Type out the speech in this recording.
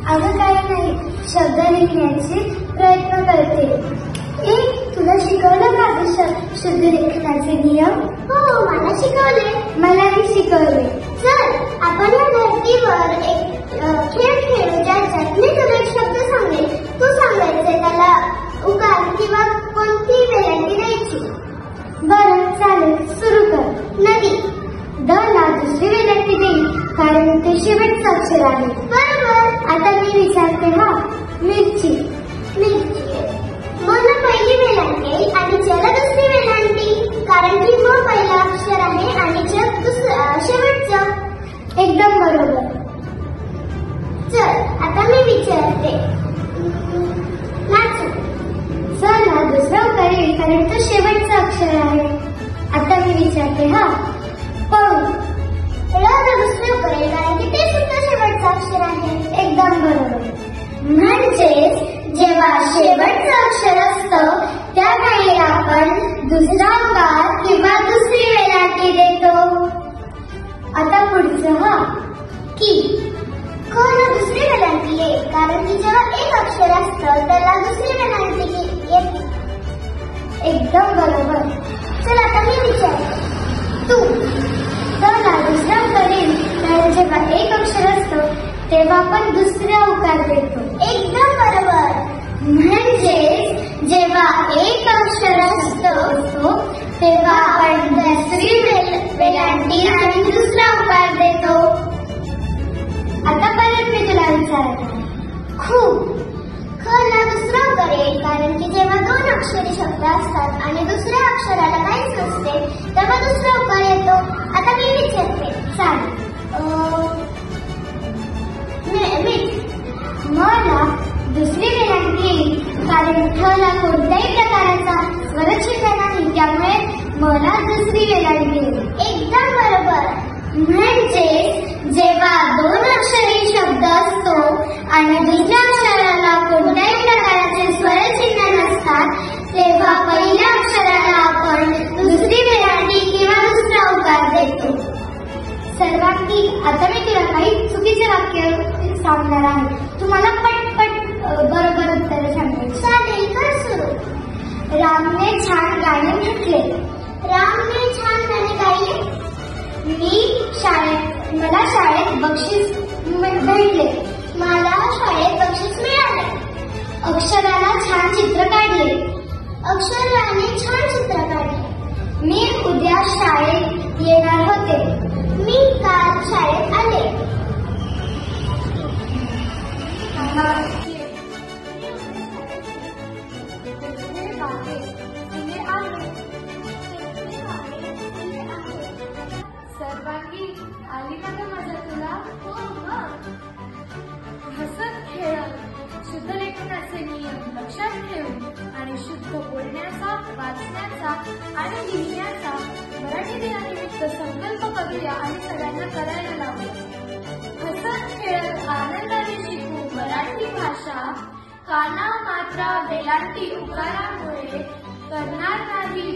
अगं काही नाही, शब्द लिहिण्याचे प्रयत्न करते. तुला शिकवलं का शुद्ध लेखनाचे नियम? हो, मला शिकवले. मलाही शिकवले. चल आपण या धर्तीवर एक खेळ खेळू ज्याच्यात मी तुला एक शब्द सांगेल, तू सांगायचे त्याला उकार किंवा कोणती वेलांटी द्यायची. बरं चालेल, सुरू कर. नदी. द ला दुसरी वेलांटी देईल कारण ते शेवटचं अक्षर आहे. बरोबर. आता मी विचारते हा. मिरची. मिरची. मला पहिली वेलांटी येईल आणि जला दुसरी वेलांटी कारण की म पहिला अक्षर आहे आणि जग शेवटचं. एकदम बरोबर. चल आता मी विचारते. नाचू. चला दुसरा उकार येईल कारण तो शेवटचा अक्षर आहे. आता मी विचारते हा. पळू. ळ दुसरे उकार येईल कारण की ते सुद्धा शेवटचं अक्षर आहे. एकदम बरोबर. म्हणजेच जेव्हा शेवटचं अक्षर असतं त्यावेळी आपण दुसरा उकार किंवा दुसरी वेलांटी देतो. आता पुढचं हा. की. क ला दुसरी वेलांटी येईल कारण की जेव्हा एक अक्षर असतं त्याला दुसरी वेलांटी येते. एकदम बरोबर. चल आता मी विचारते. तू. चला दुसरा उकार येईल कारण जेव्हा एक अक्षर असतं तेव्हा आपण दुसरा उकार देतो. एकदम बरोबर. म्हणजेच जेव्हा एक अक्षर असतो तेव्हा आपण दुसरी वेलांटी आणि दुसरा उकार देतो. आता परत मी तुला विचारते. खूप. ख ला दुसरा उकार येईल कारण की जेव्हा दोन अक्षरी शब्द असतात आणि दुसऱ्या अक्षराला काहीच नसते तेव्हा दुसरा उकार येतो. आता मी विचारते. चालेल. मला दुसरी वेलांटी येईल कारण ठ ला कोणत्याही प्रकारचा स्वरचिन्ह नाही त्यामुळे मला दुसरी वेलांटी येईल. एकदम बरोबर. म्हणजे जेव्हा दोन अक्षरी शब्द असतो आणि दुसऱ्या अक्षराला कोणत्याही प्रकारचे स्वरचिन्ह नसतात तेव्हा पहिल्या अक्षराला आपण दुसरी वेलांटी किंवा दुसरा उकार देतो. सर्वांनी आता मी तुला काही चुकीचे वाक्य सांगणार आहे. तुम्हाला पटपट बरोबर उत्तर सांगायची. चालेल, कर सुरू. रामने छान गाणे म्हटले. रामने छान गाणे गायले. मला शाळेत बक्षीस भेटले. मला शाळेत बक्षीस मिळाले. अक्षराला छान चित्र काढले. अक्षराने छान चित्र काढले. मी उद्या शाळेत येणार होते. मी काल शाळेत आले. सर्वांगी आली का ग मजा तुला? हो मग. हसत खेळत शुद्ध लेखनाचे नियम लक्षात ठेवून आणि शुद्ध बोलण्याचा, वाचण्याचा आणि लिहिण्याचा मराठी दिनानिमित्त संकल्प करूया आणि सगळ्यांना करायला लावूया. हसत खेळत आनंदाने शिकू मराठी भाषा. काना मात्रा वेलांटी उकारामुळे करणार नाही